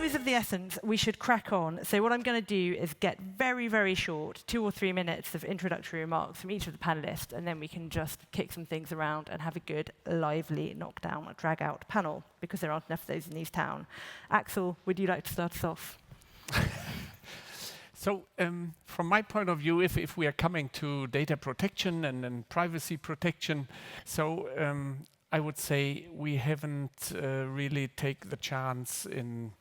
time is of the essence. We should crack on. So what I'm going to do is get very, very short, 2 or 3 minutes of introductory remarks from each of the panelists, and then we can just kick some things around and have a good, lively, knockdown, drag-out panel, because there aren't enough of those in this town. Axel, would you like to start us off? So from my point of view, if we are coming to data protection and privacy protection, so I would say we haven't really taken the chance in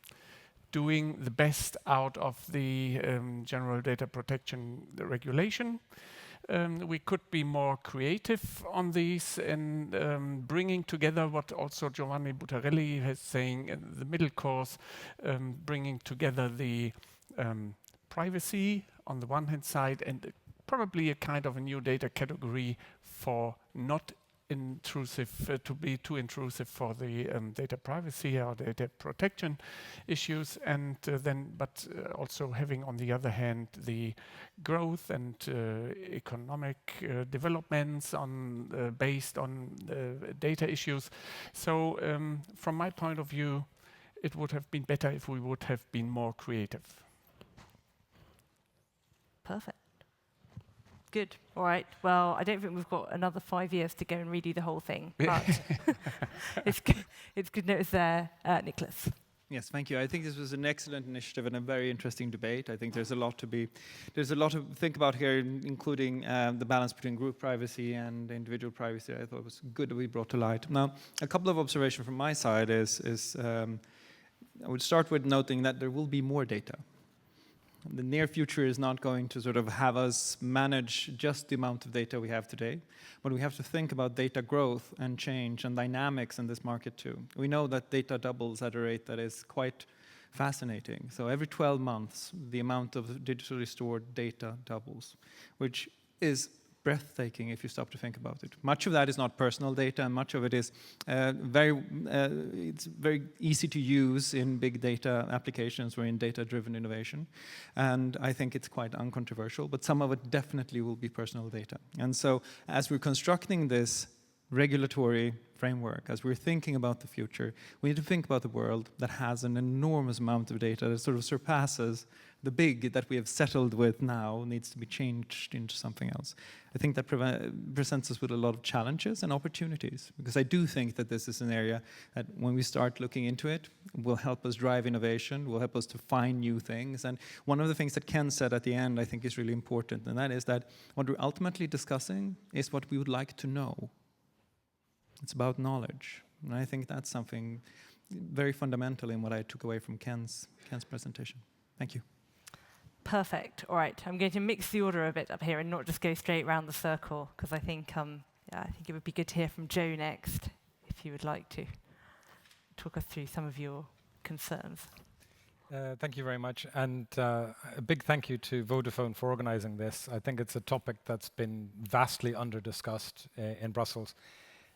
doing the best out of the general data protection regulation. We could be more creative on these and bringing together what also Giovanni Buttarelli is saying in the middle course, bringing together the privacy on the one hand side and probably a kind of a new data category for not intrusive, to be too intrusive for the data privacy or data protection issues, and but also having on the other hand the growth and economic developments on based on data issues. So from my point of view, it would have been better if we would have been more creative. Perfect. Good. All right. Well, I don't think we've got another 5 years to go and redo the whole thing, but it's good notice there. Nicklas. Yes, thank you. I think this was an excellent initiative and a very interesting debate. I think there's a lot to think about here, including the balance between group privacy and individual privacy. I thought it was good that we brought to light. Now, a couple of observations from my side is I would start with noting that there will be more data. The near future is not going to sort of have us manage just the amount of data we have today, but we have to think about data growth and change and dynamics in this market too. We know that data doubles at a rate that is quite fascinating. So every 12 months, the amount of digitally stored data doubles, which is breathtaking if you stop to think about it. Much of that is not personal data, and much of it is it's very easy to use in big data applications or in data-driven innovation. And I think it's quite uncontroversial, but some of it definitely will be personal data. And so as we're constructing this regulatory framework, as we're thinking about the future, we need to think about the world that has an enormous amount of data that sort of surpasses the big that we have settled with now, needs to be changed into something else. I think that presents us with a lot of challenges and opportunities, because I do think that this is an area that when we start looking into it, will help us drive innovation, will help us to find new things. And one of the things that Ken said at the end, I think is really important, and that is that what we're ultimately discussing is what we would like to know. It's about knowledge. And I think that's something very fundamental in what I took away from Ken's presentation. Thank you. Perfect. All right. I'm going to mix the order a bit up here and not just go straight around the circle, because I think it would be good to hear from Joe next, if you would like to talk us through some of your concerns. Thank you very much. And a big thank you to Vodafone for organizing this. I think it's a topic that's been vastly under-discussed in Brussels,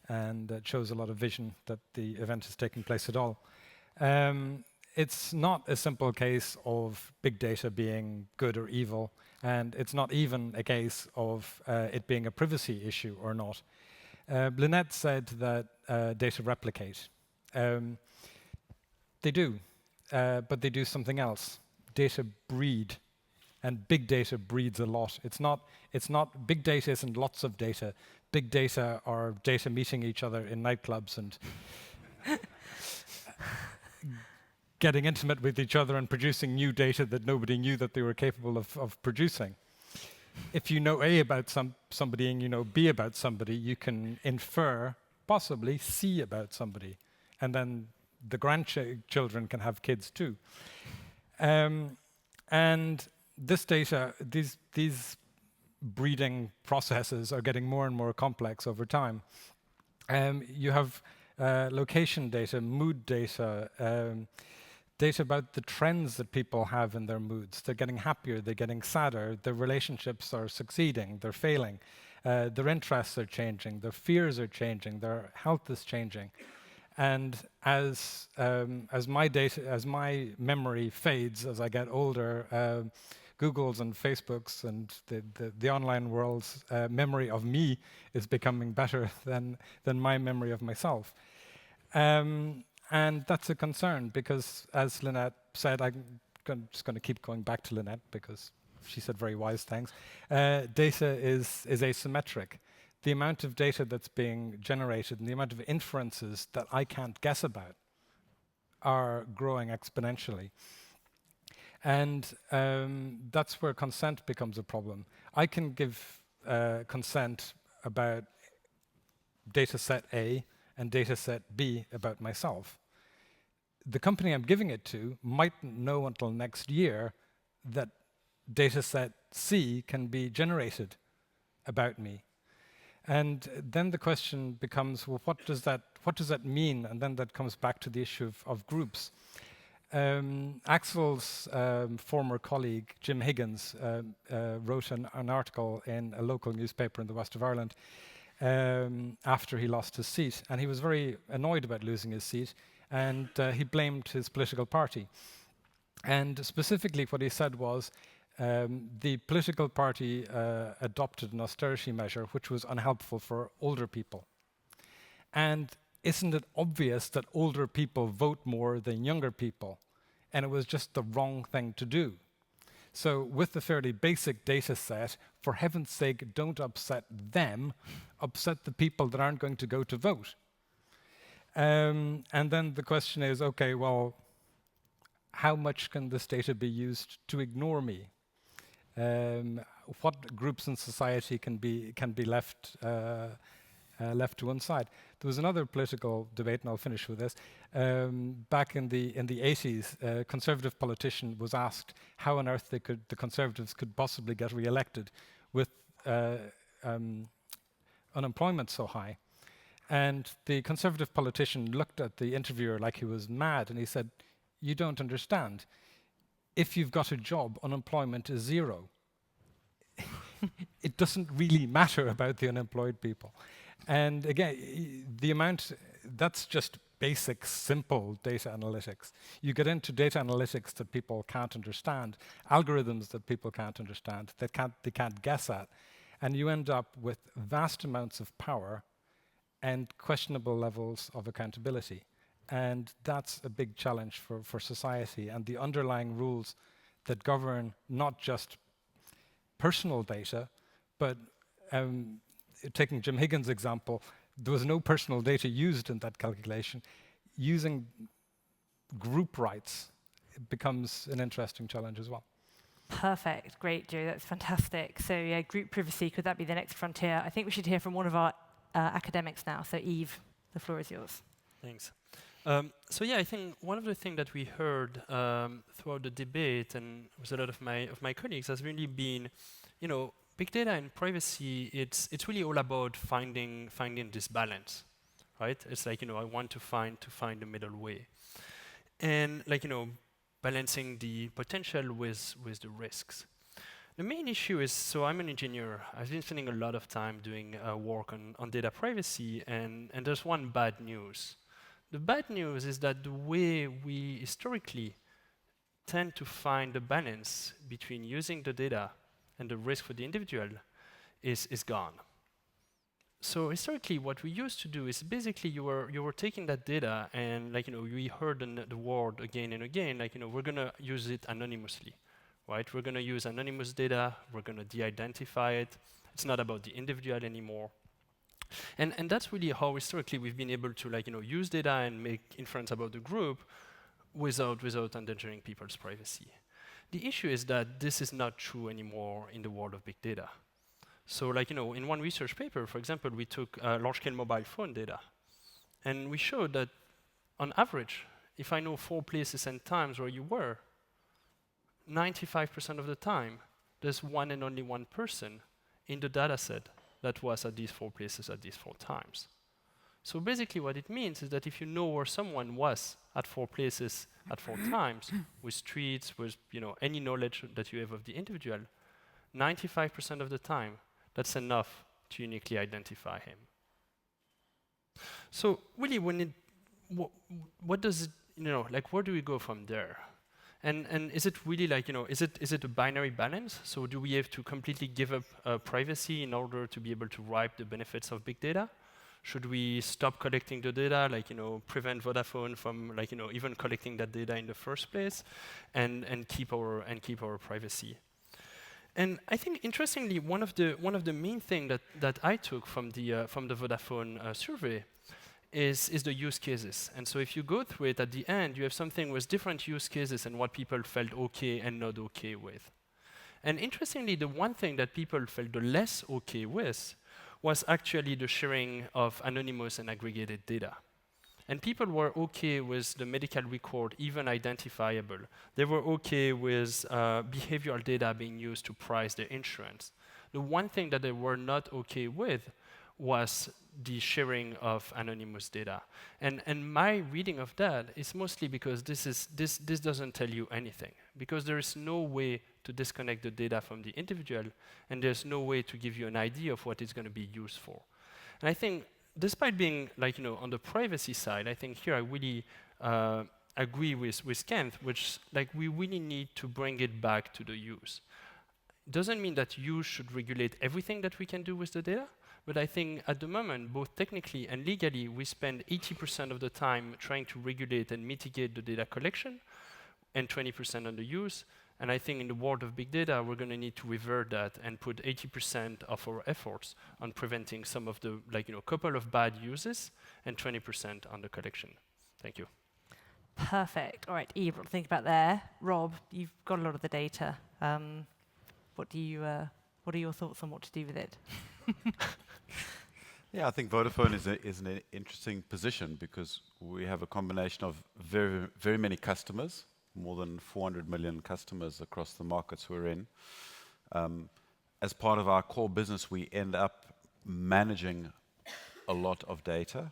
and it shows a lot of vision that the event is taking place at all. It's not a simple case of big data being good or evil, and it's not even a case of it being a privacy issue or not. Lynette said that data replicate. They do, but they do something else. Data breed, and big data breeds a lot. It's not big data isn't lots of data. Big data are data meeting each other in nightclubs and getting intimate with each other and producing new data that nobody knew that they were capable of producing. If you know A about somebody and you know B about somebody, you can infer, possibly, C about somebody. And then the grandchildren can have kids too. And this data, these breeding processes are getting more and more complex over time. You have location data, mood data, data about the trends that people have in their moods. They're getting happier, they're getting sadder, their relationships are succeeding, they're failing, their interests are changing, their fears are changing, their health is changing. And as my memory fades as I get older, Google's and Facebook's and the online world's memory of me is becoming better than my memory of myself. And that's a concern because, as Lynette said, just going to keep going back to Lynette because she said very wise things. Data is asymmetric. The amount of data that's being generated and the amount of inferences that I can't guess about are growing exponentially. And that's where consent becomes a problem. I can give consent about data set A and data set B about myself. The company I'm giving it to mightn't know until next year that data set C can be generated about me. And then the question becomes, well, what does that mean? And then that comes back to the issue of groups. Axel's former colleague, Jim Higgins, wrote an article in a local newspaper in the west of Ireland after he lost his seat. And he was very annoyed about losing his seat. And he blamed his political party. And specifically what he said was, the political party adopted an austerity measure which was unhelpful for older people. And isn't it obvious that older people vote more than younger people? And it was just the wrong thing to do. So with the fairly basic data set, for heaven's sake, don't upset them, upset the people that aren't going to go to vote. And then the question is, okay, well, how much can this data be used to ignore me? What groups in society can be left to one side? There was another political debate, and I'll finish with this. Back in the 80s, a conservative politician was asked how on earth the Conservatives could possibly get re-elected with unemployment so high. And the Conservative politician looked at the interviewer like he was mad, and he said, "You don't understand. If you've got a job, unemployment is 0. It doesn't really matter about the unemployed people." And again, that's just basic, simple data analytics. You get into data analytics that people can't understand, algorithms that people can't understand, they can't guess at, and you end up with vast amounts of power and questionable levels of accountability. And that's a big challenge for society. And the underlying rules that govern not just personal data, but taking Jim Higgins' example, there was no personal data used in that calculation. Using group rights becomes an interesting challenge as well. Perfect. Great, Joe. That's fantastic. So yeah, group privacy, could that be the next frontier? I think we should hear from one of our academics now. So Eve, the floor is yours. Thanks. So yeah, I think one of the things that we heard throughout the debate and with a lot of my colleagues has really been, big data and privacy. It's really all about finding this balance, right? It's like I want to find the middle way, and balancing the potential with the risks. The main issue is, so I'm an engineer. I've been spending a lot of time doing work on data privacy, and there's one bad news. The bad news is that the way we historically tend to find the balance between using the data and the risk for the individual is gone. So historically, what we used to do is basically you were taking that data and we heard the word again and again, we're gonna use it anonymously, right? We're gonna use anonymous data, we're gonna de-identify it. It's not about the individual anymore. And that's really how historically we've been able to use data and make inference about the group without endangering people's privacy. The issue is that this is not true anymore in the world of big data. So in one research paper, for example, we took large-scale mobile phone data, and we showed that on average, if I know 4 places and times where you were, 95% of the time, there's one and only one person in the data set that was at these 4 places at these 4 times. So basically what it means is that if you know where someone was at 4 places at 4 times, with streets, with any knowledge that you have of the individual, 95% of the time, that's enough to uniquely identify him. So really, what does it, where do we go from there? And is it really is it a binary balance? So do we have to completely give up privacy in order to be able to reap the benefits of big data? Should we stop collecting the data, like, prevent Vodafone from, like, even collecting that data in the first place, and keep our privacy? And I think, interestingly, one of the main thing that I took from the Vodafone survey is the use cases. And so if you go through it, at the end, you have something with different use cases and what people felt okay and not okay with. And interestingly, the one thing that people felt the less okay with was actually the sharing of anonymous and aggregated data. And people were okay with the medical record, even identifiable. They were okay with behavioral data being used to price their insurance. The one thing that they were not okay with was the sharing of anonymous data. And my reading of that is mostly because this doesn't tell you anything, because there is no way to disconnect the data from the individual, and there's no way to give you an idea of what it's going to be used for. And I think, despite being, like, on the privacy side, I think here I really agree with Kent, which, like, we really need to bring it back to the use. Doesn't mean that you should regulate everything that we can do with the data, but I think at the moment, both technically and legally, we spend 80% of the time trying to regulate and mitigate the data collection, and 20% on the use. And I think in the world of big data, we're going to need to revert that and put 80% of our efforts on preventing some of the, like, couple of bad uses, and 20% on the collection. Thank you. Perfect. All right, Eve, what to think about there? Rob, you've got a lot of the data. What are your thoughts on what to do with it? Yeah, I think Vodafone is an interesting position because we have a combination of very, very many customers, more than 400 million customers across the markets we're in. As part of our core business, we end up managing a lot of data.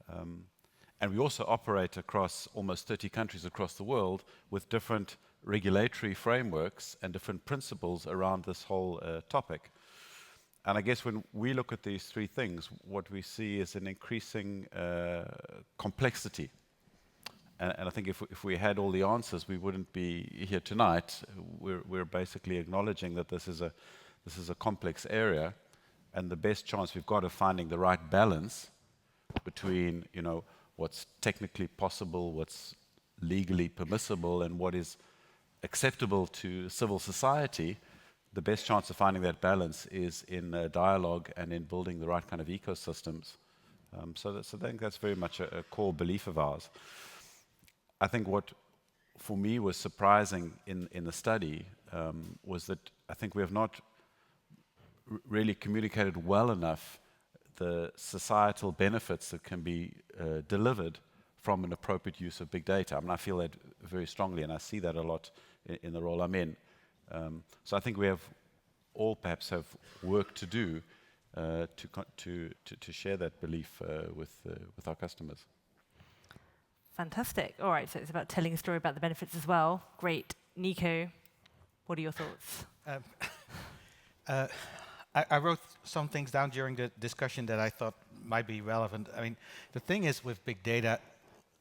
And we also operate across almost 30 countries across the world with different regulatory frameworks and different principles around this whole topic. And I guess when we look at these three things, what we see is an increasing complexity. And I think if we had all the answers, we wouldn't be here tonight. We're basically acknowledging that this is a complex area, and the best chance we've got of finding the right balance between, what's technically possible, what's legally permissible, and what is acceptable to civil society. The best chance of finding that balance is in dialogue and in building the right kind of ecosystems. So I think that's very much a core belief of ours. I think what, for me, was surprising in the study was that I think we have not really communicated well enough the societal benefits that can be delivered from an appropriate use of big data. I mean, I feel that very strongly, and I see that a lot in the role I'm in. So I think we have all perhaps have work to do to share that belief with our customers. Fantastic. All right, so it's about telling a story about the benefits as well. Great. Nico, what are your thoughts? I wrote some things down during the discussion that I thought might be relevant. I mean, the thing is with big data,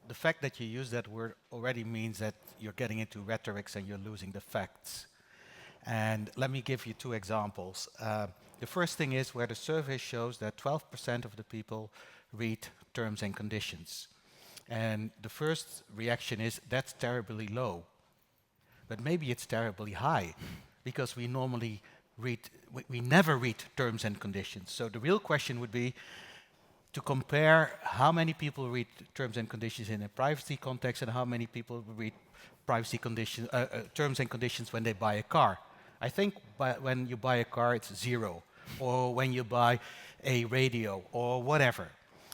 the fact that you use that word already means that you're getting into rhetorics and you're losing the facts. And let me give you two examples. The first thing is where the survey shows that 12% of the people read terms and conditions. And the first reaction is, that's terribly low. But maybe it's terribly high, because we normally we never read terms and conditions. So the real question would be to compare how many people read terms and conditions in a privacy context and how many people read privacy conditions, terms and conditions when they buy a car. I think when you buy a car, it's 0, or when you buy a radio, or whatever.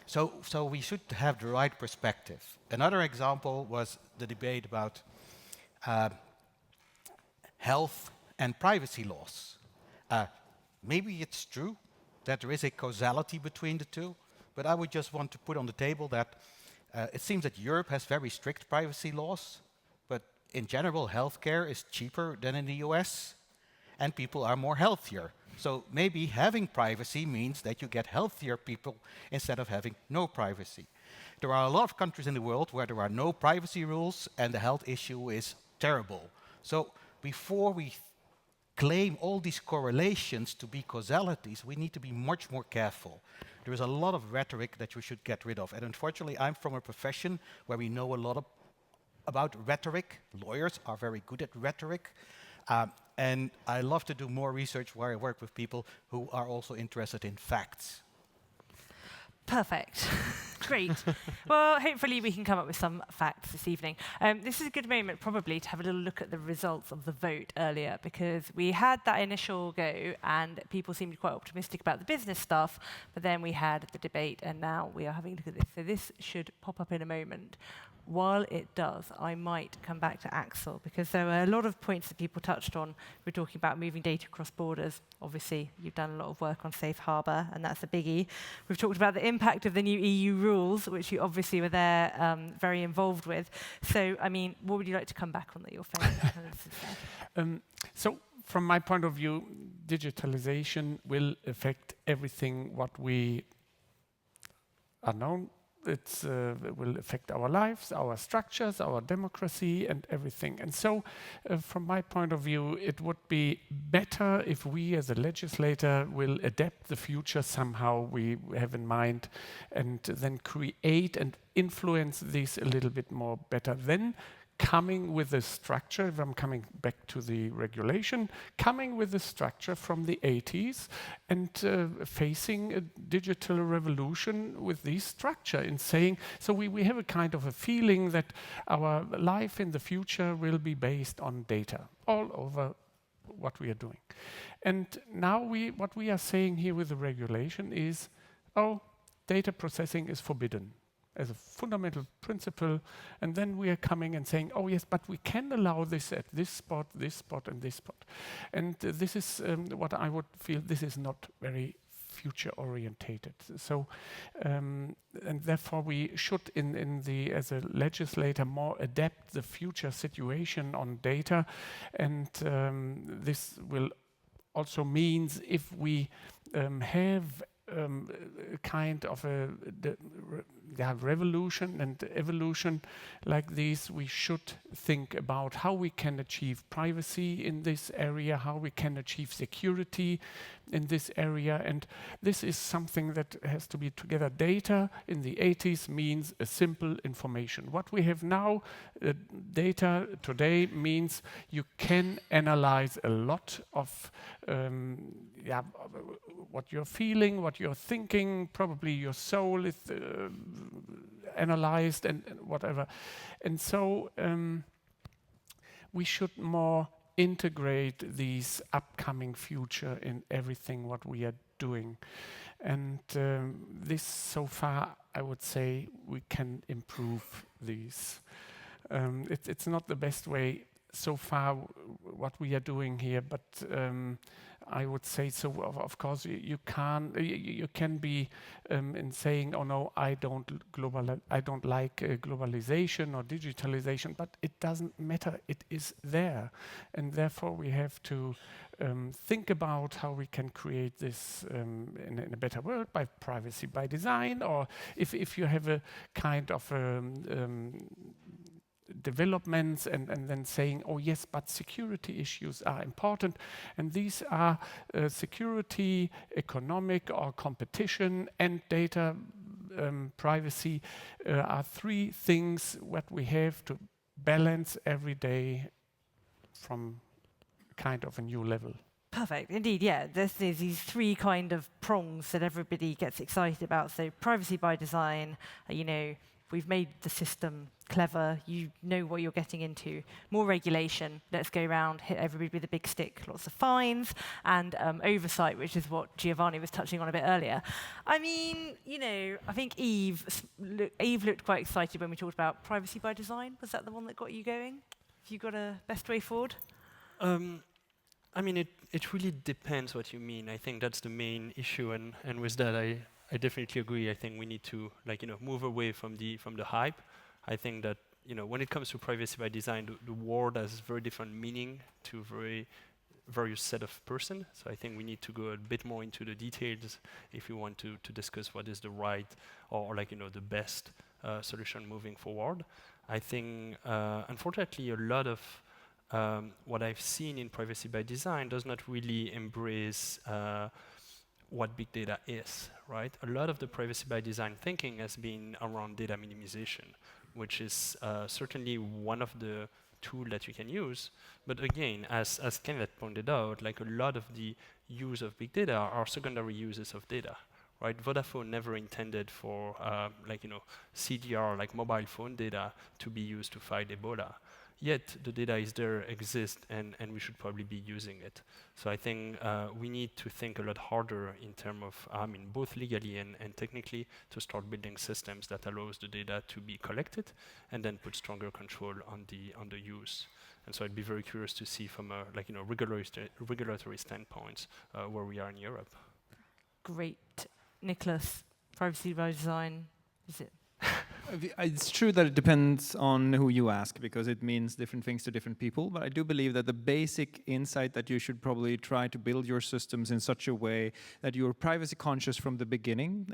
So we should have the right perspective. Another example was the debate about health and privacy laws. Maybe it's true that there is a causality between the two, but I would just want to put on the table that it seems that Europe has very strict privacy laws, but in general, healthcare is cheaper than in the US, and people are more healthier. So maybe having privacy means that you get healthier people instead of having no privacy. There are a lot of countries in the world where there are no privacy rules and the health issue is terrible. So before we claim all these correlations to be causalities, we need to be much more careful. There is a lot of rhetoric that we should get rid of. And unfortunately, I'm from a profession where we know a lot about rhetoric. Lawyers are very good at rhetoric. And I love to do more research where I work with people who are also interested in facts. Perfect. Great. Well, hopefully we can come up with some facts this evening. This is a good moment probably to have a little look at the results of the vote earlier, because we had that initial go and people seemed quite optimistic about the business stuff, but then we had the debate and now we are having a look at this. So this should pop up in a moment. While it does, I might come back to Axel, because there were a lot of points that people touched on. We're talking about moving data across borders. Obviously, you've done a lot of work on safe harbour, and that's a biggie. We've talked about the impact of the new EU rules, which you obviously were there very involved with. So, I mean, what would you like to come back on that your favourite? So, from my point of view, digitalization will affect everything what we are known. It will affect our lives, our structures, our democracy, and everything. And so, from my point of view, it would be better if we as a legislator will adapt the future somehow we have in mind, and then create and influence these a little bit more better. Then coming with a structure, if I'm coming back to the regulation, coming with a structure from the 80s and facing a digital revolution with this structure and saying, so we have a kind of a feeling that our life in the future will be based on data all over what we are doing. And now what we are saying here with the regulation is, data processing is forbidden as a fundamental principle, and then we are coming and saying, oh yes, but we can allow this at this spot, and this spot. And this is what I would feel, this is not very future orientated. So, and therefore we should as a legislator more adapt the future situation on data, and this will also means if we have kind of a revolution and evolution like this, we should think about how we can achieve privacy in this area, how we can achieve security in this area, and this is something that has to be together. Data in the 80s means a simple information. What we have now, data today means you can analyze a lot of what you're feeling, what you're thinking, probably your soul is analyzed and whatever. And so we should more integrate these upcoming future in everything what we are doing. And this so far, I would say, we can improve these. It's not the best way so far what we are doing here, but I would say so. Of course, you can be in saying, "Oh no, I don't like globalization or digitalization," but it doesn't matter. It is there, and therefore we have to think about how we can create this in a better world by privacy by design, or if you have a kind of developments and then saying, oh yes, but security issues are important, and these are security, economic or competition, and data privacy are three things what we have to balance every day from kind of a new level. Perfect, indeed, yeah. There's these three kind of prongs that everybody gets excited about. So privacy by design, we've made the system clever, you know what you're getting into. More regulation, let's go around, hit everybody with a big stick, lots of fines, and oversight, which is what Giovanni was touching on a bit earlier. I mean, I think Eve looked quite excited when we talked about privacy by design. Was that the one that got you going? Have you got a best way forward? I mean, it really depends what you mean. I think that's the main issue, and with that, I definitely agree. I think we need to move away from the hype. I think that when it comes to privacy by design, the word has very different meaning to various set of person. So I think we need to go a bit more into the details if we want to discuss what is the right or the best solution moving forward. I think unfortunately a lot of what I've seen in privacy by design does not really embrace what big data is, right? A lot of the privacy by design thinking has been around data minimization, which is certainly one of the tools that you can use. But again, as Kenneth pointed out, like a lot of the use of big data are secondary uses of data, right? Vodafone never intended for CDR, like mobile phone data, to be used to fight Ebola. Yet the data is there, exists, and we should probably be using it. So I think we need to think a lot harder in terms of, both legally and technically, to start building systems that allows the data to be collected and then put stronger control on the use. And so I'd be very curious to see from a regulatory standpoint where we are in Europe. Great. Nicklas, privacy by design, is it? It's true that it depends on who you ask, because it means different things to different people. But I do believe that the basic insight that you should probably try to build your systems in such a way that you're privacy conscious from the beginning,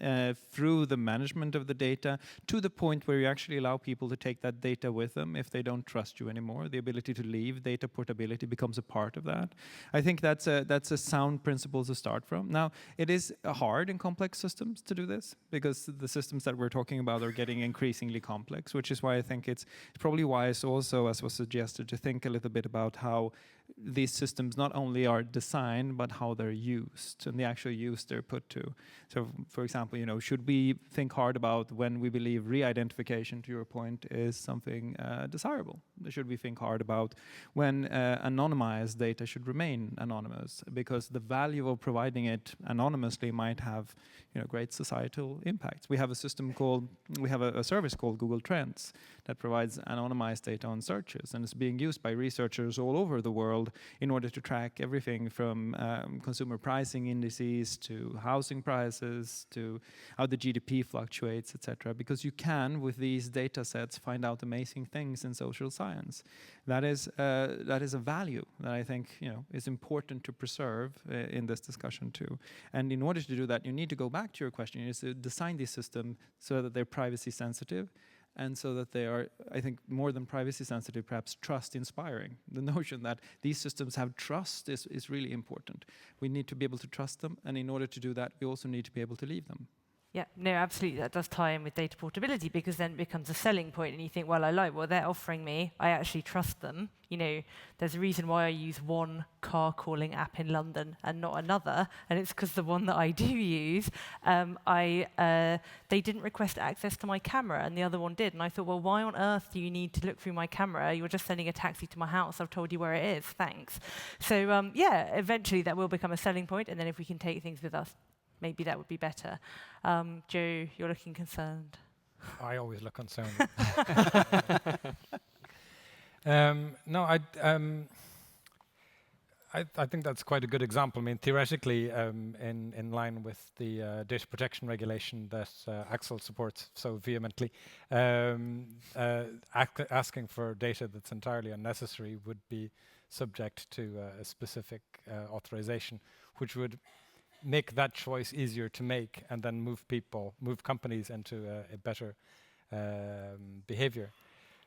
through the management of the data, to the point where you actually allow people to take that data with them if they don't trust you anymore. The ability to leave, data portability becomes a part of that. I think that's a sound principle to start from. Now, it is hard in complex systems to do this, because the systems that we're talking about are getting increasingly complex, which is why I think it's probably wise also, as was suggested, to think a little bit about how these systems not only are designed, but how they're used and the actual use they're put to. So, for example, should we think hard about when we believe re-identification, to your point, is something desirable? Should we think hard about when anonymized data should remain anonymous? Because the value of providing it anonymously might have great societal impacts. We have a service called Google Trends that provides anonymized data on searches, and it's being used by researchers all over the world in order to track everything from consumer pricing indices to housing prices to how the GDP fluctuates, etc. Because you can, with these data sets, find out amazing things in social science. That is a value that I think is important to preserve in this discussion too. And in order to do that, you need to go back to your question: is to design these systems so that they're privacy sensitive, and so that they are, I think, more than privacy sensitive, perhaps trust inspiring. The notion that these systems have trust is really important. We need to be able to trust them, and in order to do that, we also need to be able to leave them. Yeah, no, absolutely. That does tie in with data portability, because then it becomes a selling point, and you think, well, I like what they're offering me. I actually trust them. There's a reason why I use one car calling app in London and not another, and it's because the one that I do use, they didn't request access to my camera, and the other one did. And I thought, well, why on earth do you need to look through my camera? You're just sending a taxi to my house. I've told you where it is. Thanks. So yeah, eventually that will become a selling point, and then if we can take things with us, maybe that would be better. Joe, you're looking concerned. I always look concerned. No, I think that's quite a good example. I mean, theoretically, in line with the data protection regulation that Axel supports so vehemently, asking for data that's entirely unnecessary would be subject to a specific authorization, which would make that choice easier to make, and then move companies into a better behavior.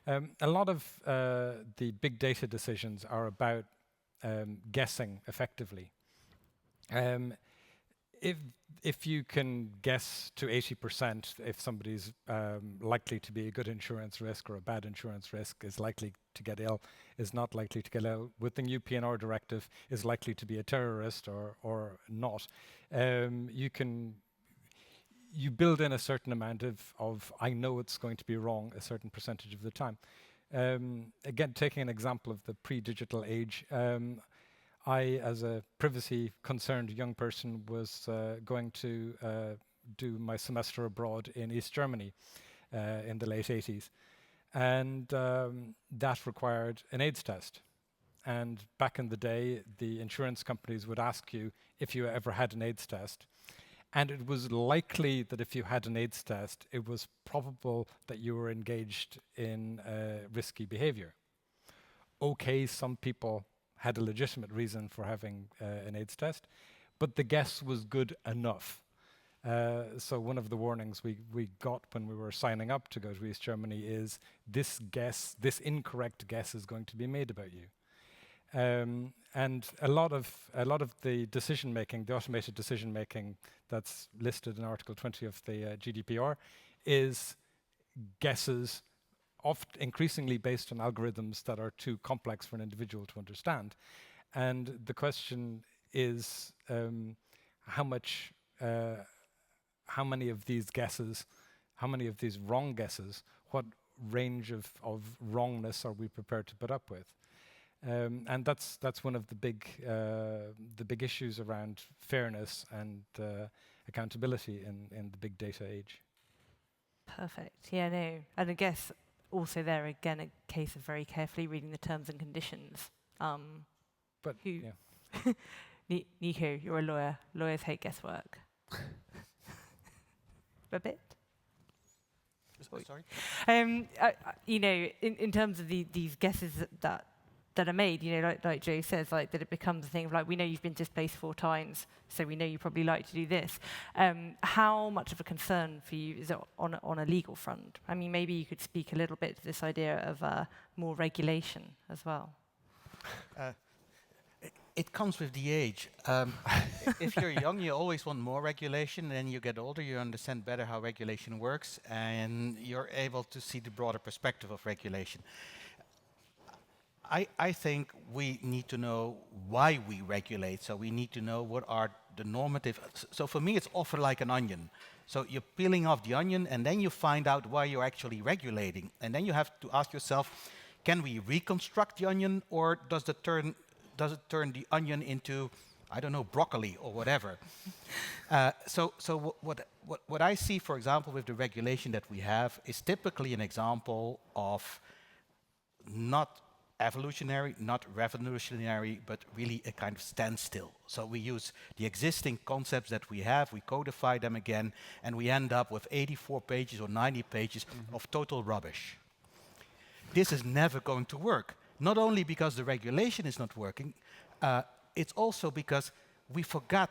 A lot of the big data decisions are about guessing effectively. If you can guess to 80% if somebody's likely to be a good insurance risk or a bad insurance risk, is likely to get ill, is not likely to get ill, with the new PNR directive, is likely to be a terrorist or not, you build in a certain amount of I know it's going to be wrong a certain percentage of the time. Again, taking an example of the pre-digital age, I, as a privacy-concerned young person, was going to do my semester abroad in East Germany in the late 80s. And that required an AIDS test. And back in the day, the insurance companies would ask you if you ever had an AIDS test. And it was likely that if you had an AIDS test, it was probable that you were engaged in risky behavior. Okay, some people had a legitimate reason for having an AIDS test, but the guess was good enough. So one of the warnings we got when we were signing up to go to East Germany is this incorrect guess is going to be made about you. And a lot of the decision making, the automated decision making that's listed in Article 20 of the GDPR, is guesses, oft increasingly based on algorithms that are too complex for an individual to understand. And the question is how many of these guesses, how many of these wrong guesses, what range of wrongness are we prepared to put up with? And that's one of the big issues around fairness and accountability in the big data age. Perfect. Yeah, no. And I guess also there, again, a case of very carefully reading the terms and conditions. But yeah. Nico, you're a lawyer. Lawyers hate guesswork. A bit? Sorry? In terms of these guesses that are made, like Joe says, like that it becomes a thing of like, we know you've been displaced 4 times, so we know you probably like to do this. How much of a concern for you is it on a legal front? I mean, maybe you could speak a little bit to this idea of more regulation as well. It comes with the age. If you're young, you always want more regulation, and then you get older, you understand better how regulation works, and you're able to see the broader perspective of regulation. I think we need to know why we regulate, so we need to know what are the normative. So for me, it's often like an onion. So you're peeling off the onion, and then you find out why you're actually regulating. And then you have to ask yourself, can we reconstruct the onion, or does it turn the onion into, I don't know, broccoli or whatever? So what I see, for example, with the regulation that we have is typically an example of not evolutionary, not revolutionary, but really a kind of standstill. So we use the existing concepts that we have, we codify them again, and we end up with 84 pages or 90 pages of total rubbish. This is never going to work. Not only because the regulation is not working, it's also because we forget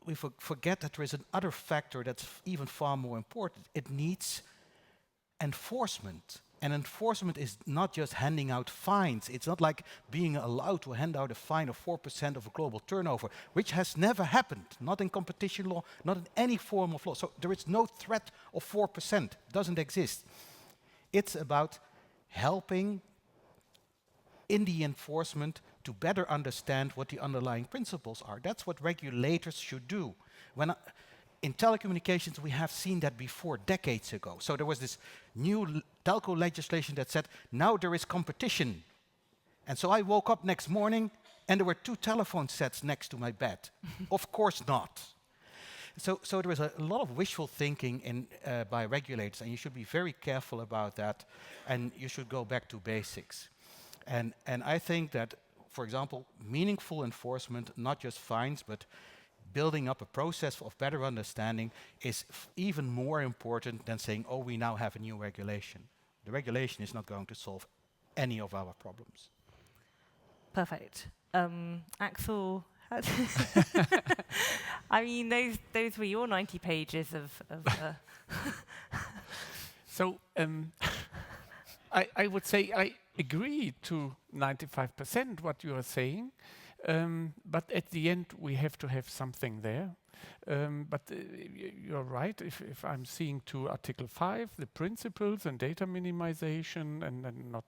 that there is another factor that's even far more important. It needs enforcement. And enforcement is not just handing out fines. It's not like being allowed to hand out a fine of 4% of a global turnover, which has never happened, not in competition law, not in any form of law. So there is no threat of 4%, doesn't exist. It's about helping in the enforcement to better understand what the underlying principles are. That's what regulators should do. In telecommunications, we have seen that before, decades ago. So there was this new telco legislation that said, now there is competition. And so I woke up next morning and there were 2 telephone sets next to my bed. Of course not. So there was a lot of wishful thinking by regulators, and you should be very careful about that, and you should go back to basics. And I think that, for example, meaningful enforcement, not just fines, but building up a process of better understanding is even more important than saying, oh, we now have a new regulation. The regulation is not going to solve any of our problems. Perfect. Axel, I mean, those were your 90 pages of So I would say I agree to 95% what you are saying. But at the end, we have to have something there. But you're right, if I'm seeing to Article 5, the principles and data minimization, and not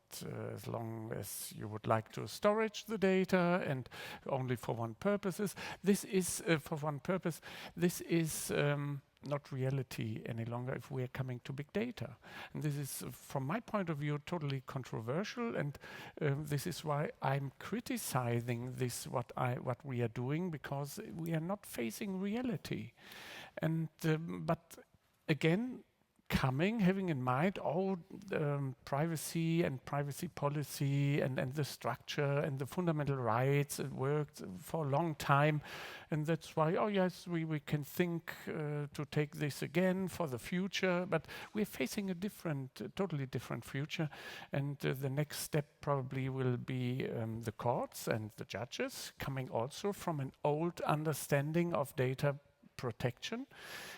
as long as you would like to storage the data and only for one purpose. This is for one purpose. This is not reality any longer if we are coming to big data. And this is, from my point of view, totally controversial, and this is why I'm criticizing this, what we are doing, because we are not facing reality. And but again, having in mind all privacy and privacy policy and the structure and the fundamental rights, it worked for a long time, and that's why, oh yes, we can think to take this again for the future, but we're facing a totally different future, and the next step probably will be the courts and the judges coming also from an old understanding of data protection.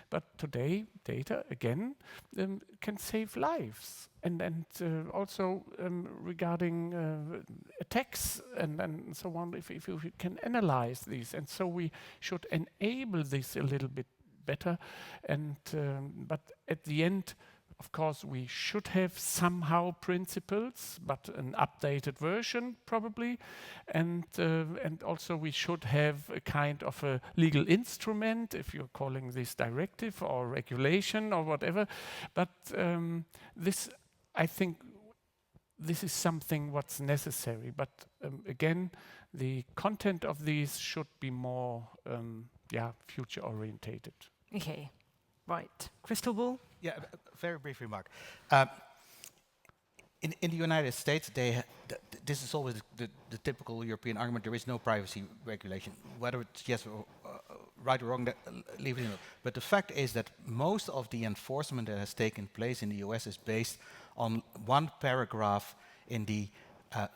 But today, data, again, can save lives. And also regarding attacks and so on, if we can analyze these. And so we should enable this a little bit better. And but at the end, of course, we should have somehow principles, but an updated version probably, and also we should have a kind of a legal instrument, if you're calling this directive or regulation or whatever. But this, I think, this is something what's necessary. But again, the content of these should be more, future orientated. Okay, right. Crystal ball? Yeah, a very brief remark. In the United States, this is always the typical European argument. There is no privacy regulation. Whether it's yes or right or wrong, leave it in. But the fact is that most of the enforcement that has taken place in the US is based on one paragraph in the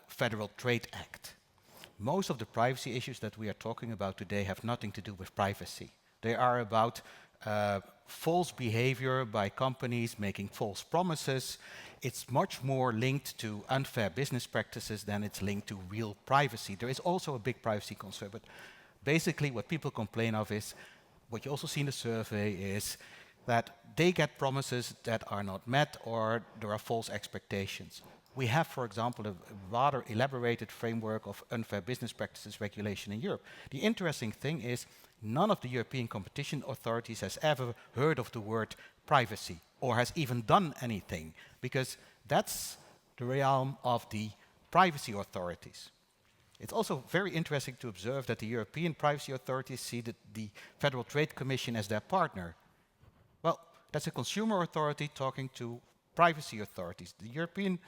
Federal Trade Act. Most of the privacy issues that we are talking about today have nothing to do with privacy. They are about false behavior by companies making false promises. It's much more linked to unfair business practices than it's linked to real privacy. There is also a big privacy concern, but basically what people complain of is, what you also see in the survey is that they get promises that are not met or there are false expectations. We have, for example, a rather elaborated framework of unfair business practices regulation in Europe. The interesting thing is none of the European competition authorities has ever heard of the word privacy or has even done anything, because that's the realm of the privacy authorities. It's also very interesting to observe that the European privacy authorities see the Federal Trade Commission as their partner. Well, that's a consumer authority talking to privacy authorities. The European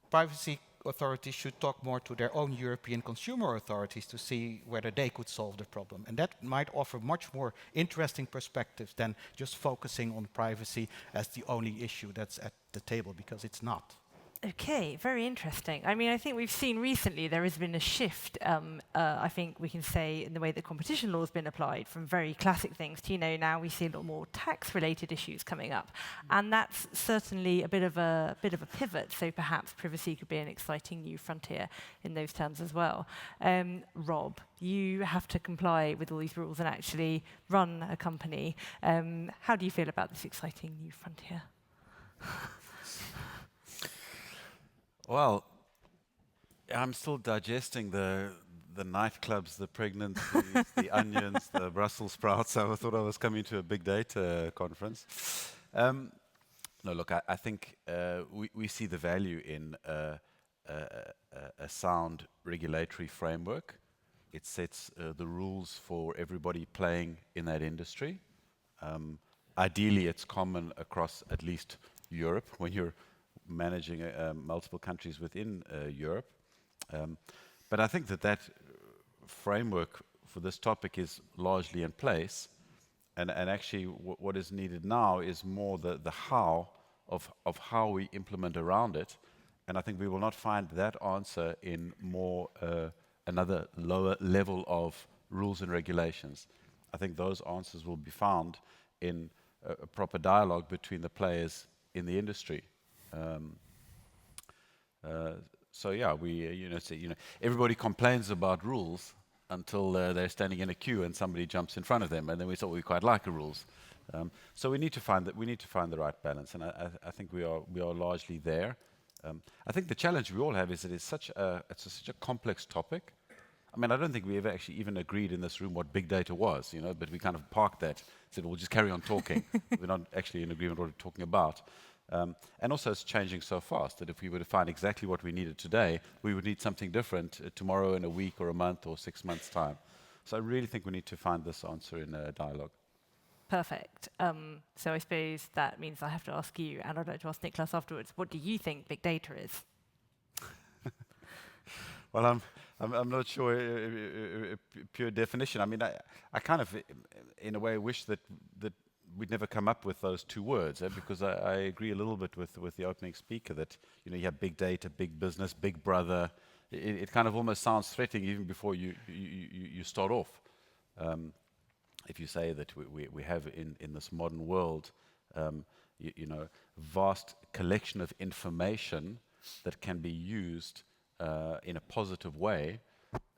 privacy authorities should talk more to their own European consumer authorities to see whether they could solve the problem. And that might offer much more interesting perspectives than just focusing on privacy as the only issue that's at the table, because it's not. Okay, very interesting. I mean, I think we've seen recently there has been a shift, I think we can say, in the way that competition law has been applied from very classic things to, now we see a lot more tax-related issues coming up. And that's certainly a bit of a pivot, so perhaps privacy could be an exciting new frontier in those terms as well. Rob, you have to comply with all these rules and actually run a company. How do you feel about this exciting new frontier? Well, I'm still digesting the nightclubs, the pregnancies, the onions, the Brussels sprouts. So I thought I was coming to a big data conference. No, look, I think we see the value in a sound regulatory framework. It sets the rules for everybody playing in that industry. Ideally, it's common across at least Europe when you're managing multiple countries within Europe. But I think that framework for this topic is largely in place. And actually what is needed now is more the how of how we implement around it. And I think we will not find that answer in more another lower level of rules and regulations. I think those answers will be found in a proper dialogue between the players in the industry. So yeah, everybody complains about rules until they're standing in a queue and somebody jumps in front of them, and then we thought we quite like the rules. So we need to find the right balance, and I think we are largely there. I think the challenge we all have is that it's such a complex topic. I mean, I don't think we ever actually even agreed in this room what big data was, but we kind of parked that, said we'll just carry on talking. We're not actually in agreement what we're talking about. And also it's changing so fast that if we were to find exactly what we needed today, we would need something different tomorrow, in a week or a month or 6 months' time. So I really think we need to find this answer in a dialogue. Perfect. So I suppose that means I have to ask you, and I'd like to ask Nicklas afterwards, what do you think big data is? Well, I'm not sure a pure definition. I mean, I kind of, in a way, wish that we'd never come up with those two words, because I agree a little bit with the opening speaker that you have big data, big business, big brother. It kind of almost sounds threatening even before you start off. if you say that we have in this modern world, you know, vast collection of information that can be used in a positive way,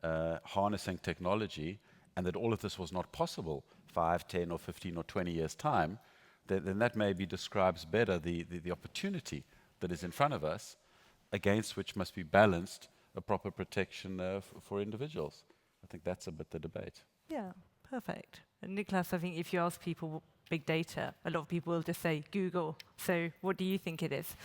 harnessing technology, and that all of this was not possible 5, 10, or 15, or 20 years' time, then that maybe describes better the opportunity that is in front of us, against which must be balanced a proper protection for individuals. I think that's a bit the debate. Yeah, perfect. And Nicklas, I think if you ask people big data, a lot of people will just say Google. So what do you think it is?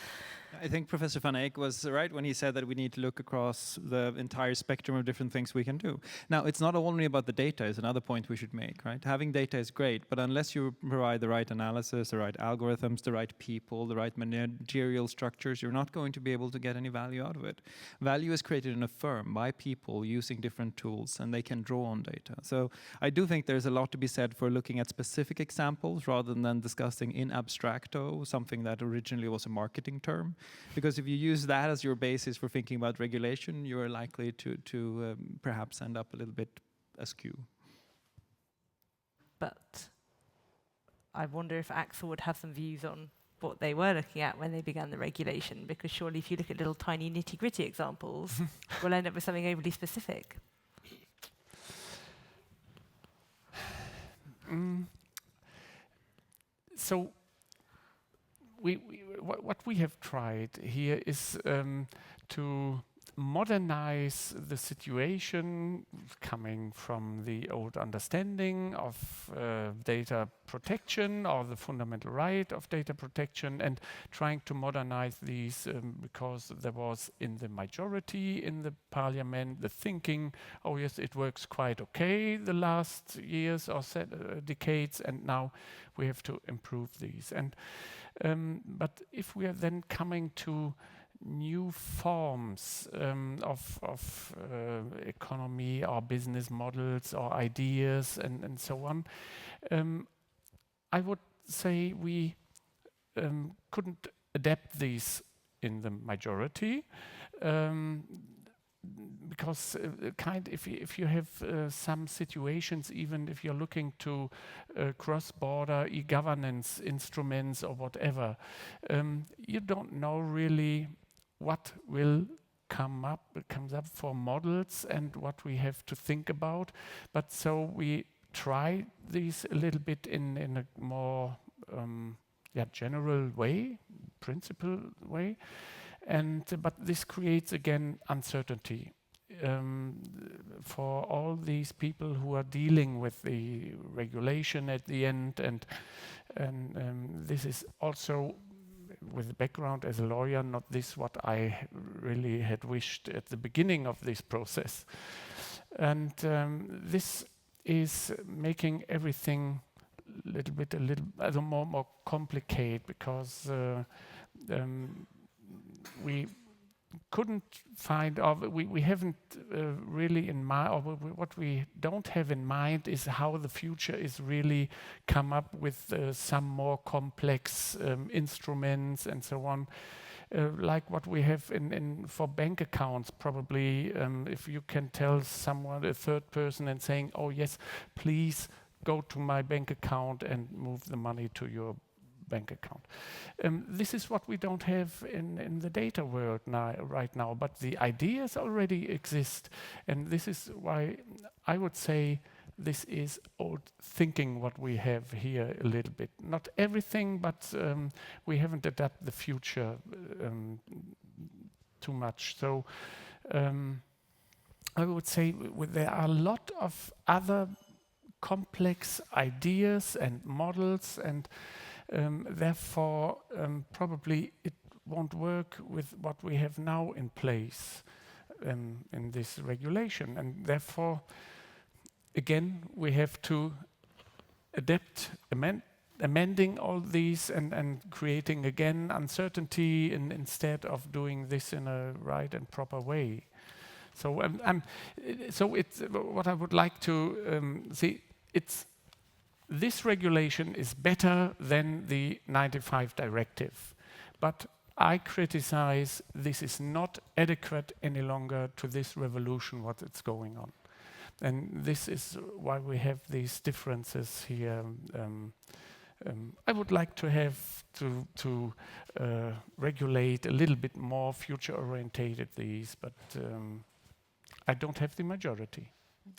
I think Professor van Eijk was right when he said that we need to look across the entire spectrum of different things we can do. Now, it's not only about the data, is another point we should make, right? Having data is great, but unless you provide the right analysis, the right algorithms, the right people, the right managerial structures, you're not going to be able to get any value out of it. Value is created in a firm by people using different tools, and they can draw on data. So I do think there's a lot to be said for looking at specific examples rather than discussing in abstracto, something that originally was a marketing term. Because if you use that as your basis for thinking about regulation, you are likely to perhaps end up a little bit askew. But I wonder if Axel would have some views on what they were looking at when they began the regulation, because surely if you look at little tiny nitty-gritty examples, we'll end up with something overly specific. So what we have tried here is to modernize the situation coming from the old understanding of data protection or the fundamental right of data protection, and trying to modernize these because there was in the majority in the parliament the thinking, oh yes, it works quite okay the last years or decades, and now we have to improve these. And but if we are then coming to new forms of economy or business models or ideas and so on, I would say we couldn't adapt these in the majority, because if you have some situations, even if you're looking to cross-border e-governance instruments or whatever, you don't know really what comes up for models and what we have to think about. But so we try these a little bit in a more general way, principle way. But this creates again uncertainty for all these people who are dealing with the regulation at the end, and this is also, with the background as a lawyer, not this what I really had wished at the beginning of this process. And this is making everything a little more complicated, because we couldn't find, or we haven't really in mind, or what we don't have in mind is how the future is really come up with some more complex instruments and so on, like what we have for bank accounts. Probably if you can tell someone, a third person, and saying, oh yes, please go to my bank account and move the money to your bank account. This is what we don't have in the data world right now, but the ideas already exist, and this is why I would say this is old thinking what we have here a little bit. Not everything, but we haven't adapted the future too much. So I would say there are a lot of other complex ideas and models, and therefore probably it won't work with what we have now in place in this regulation, and therefore again we have to adapt, amending all these and creating again uncertainty instead of doing this in a right and proper way. So so it's what I would like to see. It's this regulation is better than the 95 directive, but I criticize this is not adequate any longer to this revolution what it's going on, And this is why we have these differences here. I would like to have to regulate a little bit more future-orientated these, but I don't have the majority.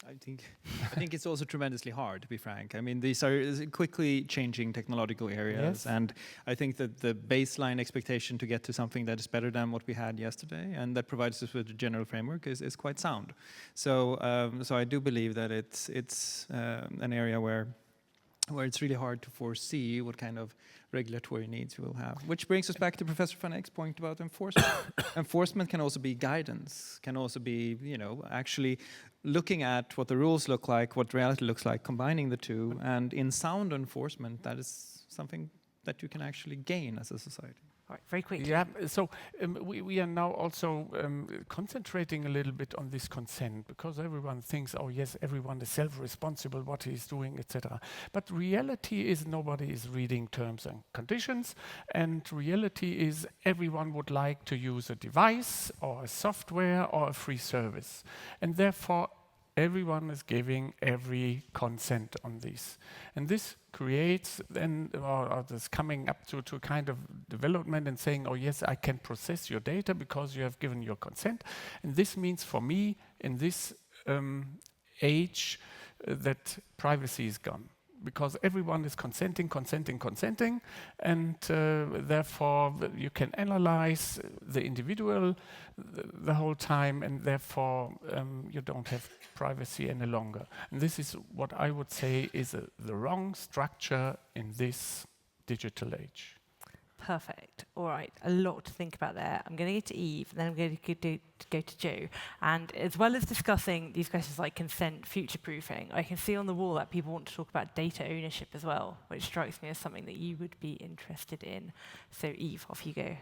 I think it's also tremendously hard, to be frank. I mean, these are quickly changing technological areas, and I think that the baseline expectation to get to something that is better than what we had yesterday and that provides us with a general framework is quite sound. So I do believe that it's an area where it's really hard to foresee what kind of regulatory needs we will have. Which brings us back to Professor van Eijk's point about enforcement. Enforcement can also be guidance, can also be, actually looking at what the rules look like, what reality looks like, combining the two, and in sound enforcement, that is something that you can actually gain as a society. All right, very quickly. Yeah, so we are now also concentrating a little bit on this consent, because everyone thinks, oh yes, everyone is self-responsible, what he's doing, etc. But reality is nobody is reading terms and conditions, and reality is everyone would like to use a device or a software or a free service. And therefore, everyone is giving every consent on this. And this creates then, or this coming up to kind of development and saying, oh yes, I can process your data because you have given your consent. And this means for me, in this age, that privacy is gone. Because everyone is consenting, and therefore you can analyze the individual the whole time, and therefore you don't have privacy any longer. And this is what I would say is the wrong structure in this digital age. Perfect. All right, a lot to think about there. I'm going to get to Eve, and then I'm going to go to Joe. And as well as discussing these questions like consent, future-proofing, I can see on the wall that people want to talk about data ownership as well, which strikes me as something that you would be interested in. So Eve, off you go.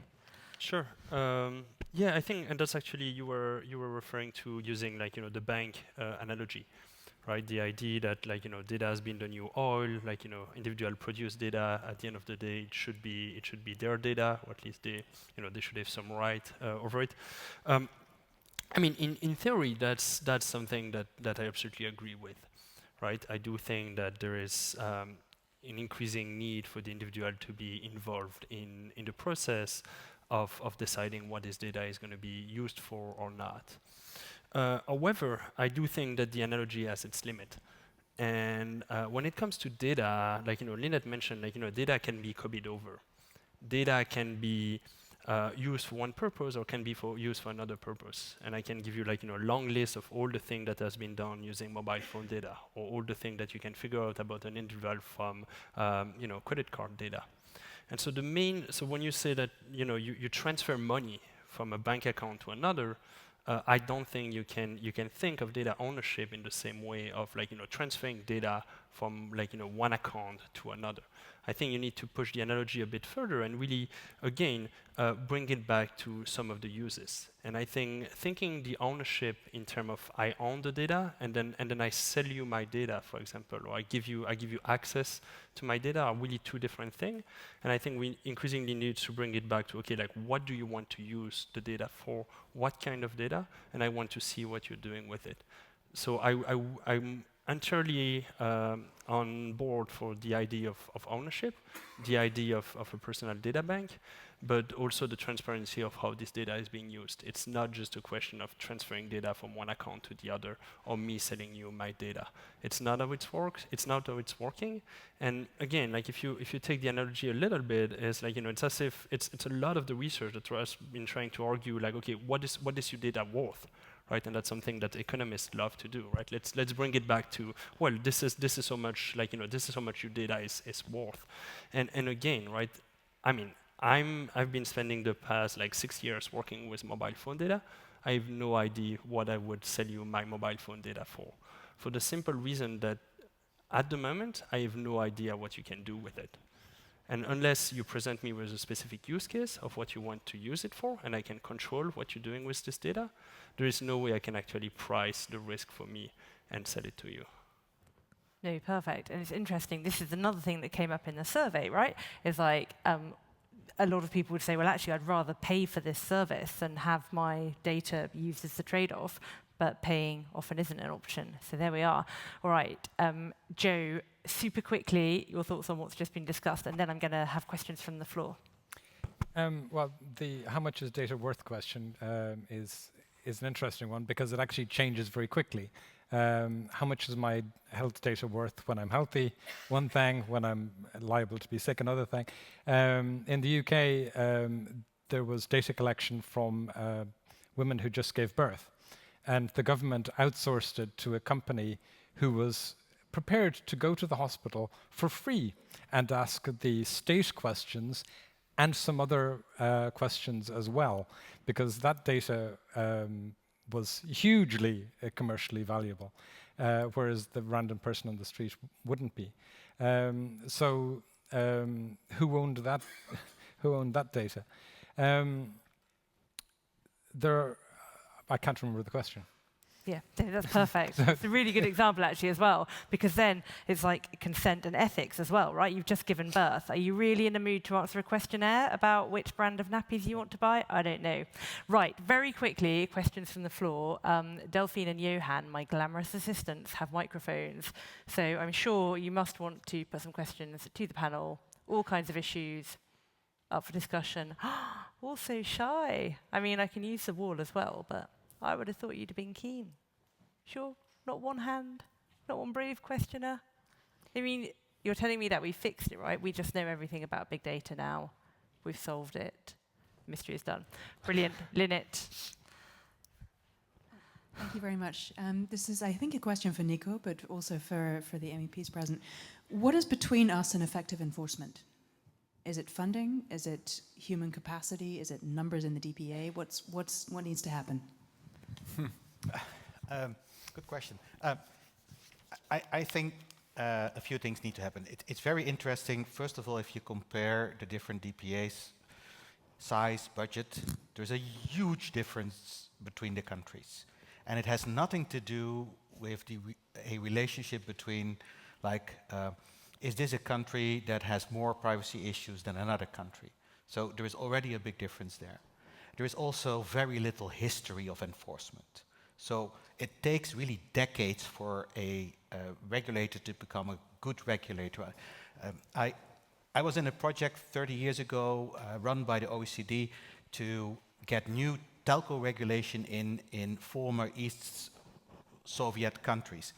Sure. Yeah, I think, and that's actually you were referring to using the bank analogy. Right, the idea that data has been the new oil, individual produced data. At the end of the day, it should be their data, or at least they should have some right over it. I mean, in theory, that's something that I absolutely agree with. Right, I do think that there is an increasing need for the individual to be involved in the process of deciding what this data is going to be used for or not. However, I do think that the analogy has its limit. And when it comes to data, Lynette mentioned, data can be copied over. Data can be used for one purpose or can be used for another purpose. And I can give you a long list of all the things that has been done using mobile phone data, or all the things that you can figure out about an individual from credit card data. And so so when you say that you transfer money from a bank account to another, I don't think you can think of data ownership in the same way of transferring data from one account to another. I think you need to push the analogy a bit further and really, again, bring it back to some of the uses. And I think thinking the ownership in terms of I own the data and then I sell you my data, for example, or I give you access to my data are really two different things. And I think we increasingly need to bring it back to, okay, what do you want to use the data for? What kind of data? And I want to see what you're doing with it. So I'm entirely on board for the idea of ownership, the idea of a personal data bank, but also the transparency of how this data is being used. It's not just a question of transferring data from one account to the other, or me selling you my data. It's not how it works. It's not how it's working. And again, if you take the analogy a little bit, it's it's as if it's a lot of the research that has been trying to argue okay, what is your data worth? Right, and that's something that economists love to do. Right, let's bring it back to, well, this is so much this is how much your data is worth, and again, right, I mean, I've been spending the past 6 years working with mobile phone data. I have no idea what I would sell you my mobile phone data for the simple reason that at the moment I have no idea what you can do with it. And unless you present me with a specific use case of what you want to use it for, and I can control what you're doing with this data, there is no way I can actually price the risk for me and sell it to you. No, perfect. And it's interesting. This is another thing that came up in the survey, right? It's a lot of people would say, well, actually, I'd rather pay for this service than have my data used as the trade-off. but paying often isn't an option. So there we are. All right, Joe, super quickly, your thoughts on what's just been discussed, and then I'm going to have questions from the floor. Well, the how much is data worth question is an interesting one because it actually changes very quickly. How much is my health data worth when I'm healthy? One thing. When I'm liable to be sick, another thing. In the UK, there was data collection from women who just gave birth, and the government outsourced it to a company who was prepared to go to the hospital for free and ask the state questions and some other questions as well, because that data was hugely commercially valuable, whereas the random person on the street wouldn't be. So who owned that? Who owned that data? I can't remember the question. Yeah, that's perfect. It's a really good example, actually, as well, because then it's like consent and ethics as well, right? You've just given birth. Are you really in the mood to answer a questionnaire about which brand of nappies you want to buy? I don't know. Right, very quickly, questions from the floor. Delphine and Johan, my glamorous assistants, have microphones. So I'm sure you must want to put some questions to the panel, all kinds of issues up for discussion. Also shy. I mean, I can use the wall as well, but I would have thought you'd have been keen. Sure? Not one hand? Not one brave questioner? I mean, you're telling me that we fixed it, right? We just know everything about big data now. We've solved it. Mystery is done. Brilliant. Lynette. Thank you very much. This is, I think, a question for Nico, but also for the MEPs present. What is between us and effective enforcement? Is it funding? Is it human capacity? Is it numbers in the DPA? What needs to happen? Good question. I think a few things need to happen. It's very interesting. First of all, if you compare the different DPAs, size, budget, there's a huge difference between the countries. And it has nothing to do with a relationship between, like, is this a country that has more privacy issues than another country? So there is already a big difference there. There is also very little history of enforcement. So it takes really decades for a regulator to become a good regulator. I was in a project 30 years ago run by the OECD to get new telco regulation in former East Soviet countries.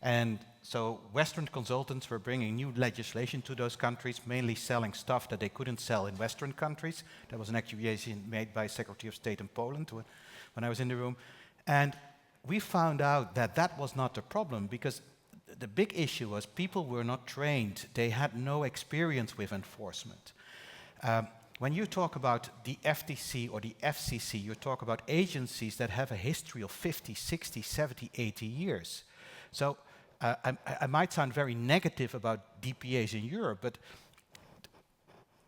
And so Western consultants were bringing new legislation to those countries, mainly selling stuff that they couldn't sell in Western countries. That was an accusation made by Secretary of State in Poland when I was in the room. And we found out that that was not the problem, because the big issue was people were not trained. They had no experience with enforcement. When you talk about the FTC or the FCC, you talk about agencies that have a history of 50, 60, 70, 80 years. So I might sound very negative about DPAs in Europe, but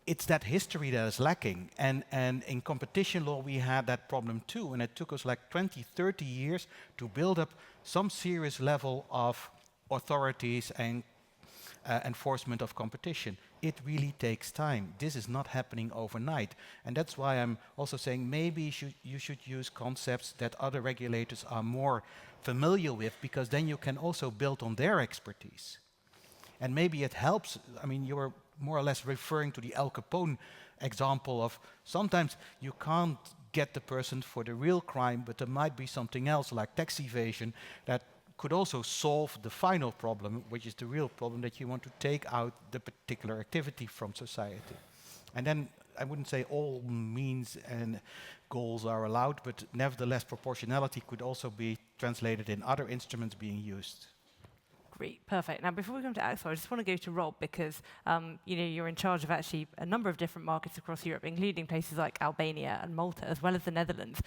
it's that history that is lacking. And in competition law, we had that problem too. And it took us like 20, 30 years to build up some serious level of authorities and enforcement of competition. It really takes time. This is not happening overnight. And that's why I'm also saying maybe you should use concepts that other regulators are more familiar with, because then you can also build on their expertise. And maybe it helps. I mean, you were more or less referring to the Al Capone example of sometimes you can't get the person for the real crime, but there might be something else like tax evasion that could also solve the final problem, which is the real problem, that you want to take out the particular activity from society. And then I wouldn't say all means and goals are allowed, but nevertheless proportionality could also be translated in other instruments being used. Great, perfect. Now, before we come to Axel, I just want to go to Rob, because you're in charge of actually a number of different markets across Europe, including places like Albania and Malta, as well as the Netherlands.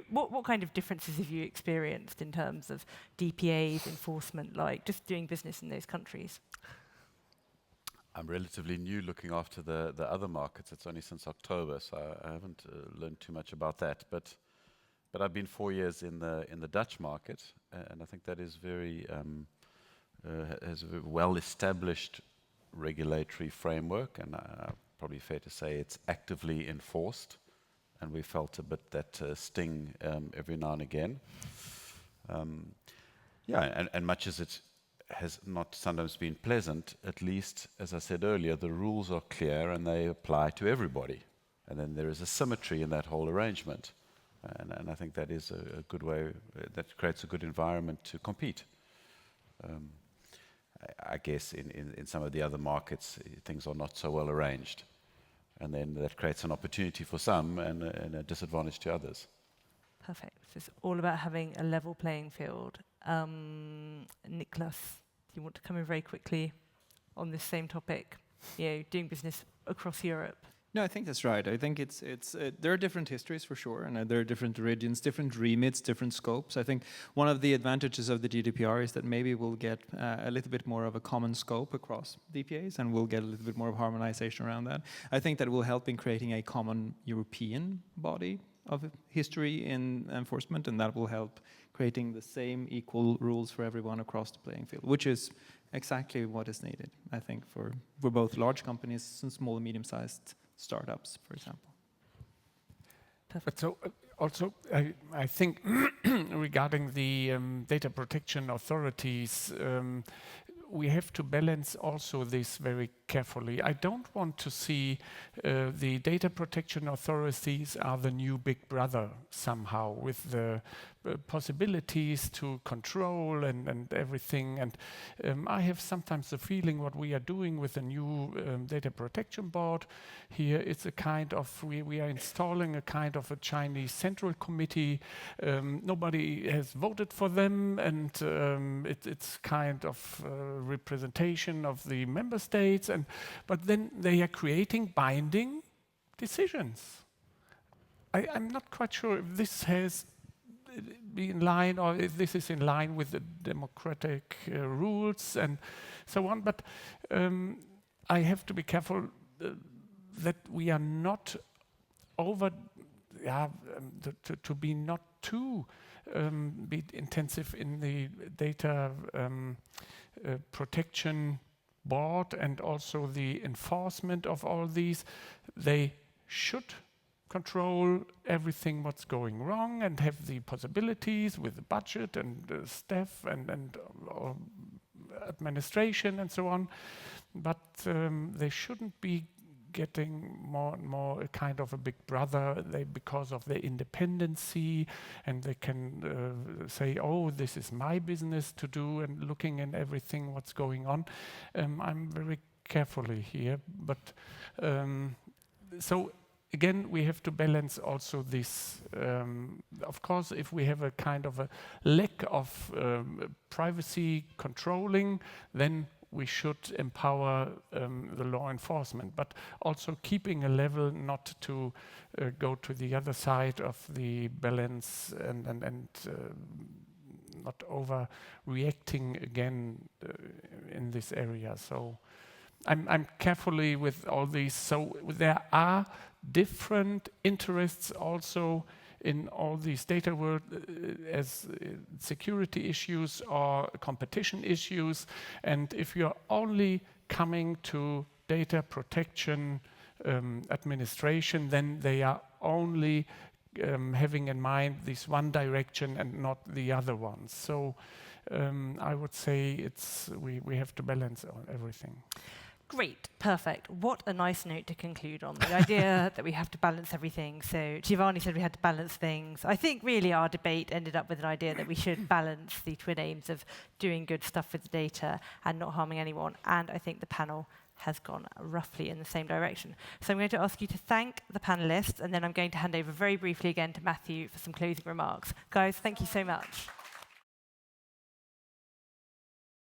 What kind of differences have you experienced in terms of DPAs, enforcement, like just doing business in those countries? I'm relatively new looking after the other markets. It's only since October, so I haven't learned too much about that. But I've been 4 years in the Dutch market, and I think that is has a very well-established regulatory framework, and probably fair to say it's actively enforced. and we felt a bit that sting every now and again. And much as it has not sometimes been pleasant, at least, as I said earlier, the rules are clear and they apply to everybody. And then there is a symmetry in that whole arrangement. And I think that is a good way, that creates a good environment to compete. I guess in some of the other markets, things are not so well arranged. And then that creates an opportunity for some and a disadvantage to others. Perfect. So it's all about having a level playing field. Nicklas, do you want to come in very quickly on this same topic? Doing business across Europe. No, I think that's right. I think there are different histories for sure, and there are different regions, different remits, different scopes. I think one of the advantages of the GDPR is that maybe we'll get a little bit more of a common scope across DPAs, and we'll get a little bit more of harmonization around that. I think that will help in creating a common European body of history in enforcement, and that will help creating the same equal rules for everyone across the playing field, which is exactly what is needed, I think, for both large companies and small and medium-sized startups, for example. But so also, I think regarding the data protection authorities, we have to balance also this very carefully. I don't want to see the data protection authorities are the new big brother somehow with the possibilities to control and everything. And I have sometimes the feeling what we are doing with the new data protection board here, it's a kind of, we are installing a kind of a Chinese central committee. Nobody has voted for them, and it's kind of representation of the member states, but then they are creating binding decisions. I'm not quite sure if this has be in line, or if this is in line with the democratic rules and so on. But I have to be careful that we are not over, to be not too be intensive in the data protection board and also the enforcement of all these. They should control everything what's going wrong and have the possibilities with the budget and staff and administration and so on. But they shouldn't be getting more and more a kind of a big brother because of their independency, and they can say, oh, this is my business to do, and looking in everything what's going on. I'm very carefully here, but so again, we have to balance also this. Of course, if we have a kind of a lack of privacy controlling, then we should empower the law enforcement, but also keeping a level not to go to the other side of the balance and not overreacting again in this area. So I'm carefully with all these. So there are different interests also in all these data world as security issues or competition issues. And if you're only coming to data protection administration, then they are only having in mind this one direction and not the other ones. So I would say we have to balance everything. Great, perfect. What a nice note to conclude on. The idea that we have to balance everything. So Giovanni said we had to balance things. I think really our debate ended up with an idea that we should balance the twin aims of doing good stuff with the data and not harming anyone. And I think the panel has gone roughly in the same direction. So I'm going to ask you to thank the panelists, and then I'm going to hand over very briefly again to Matthew for some closing remarks. Guys, thank you so much.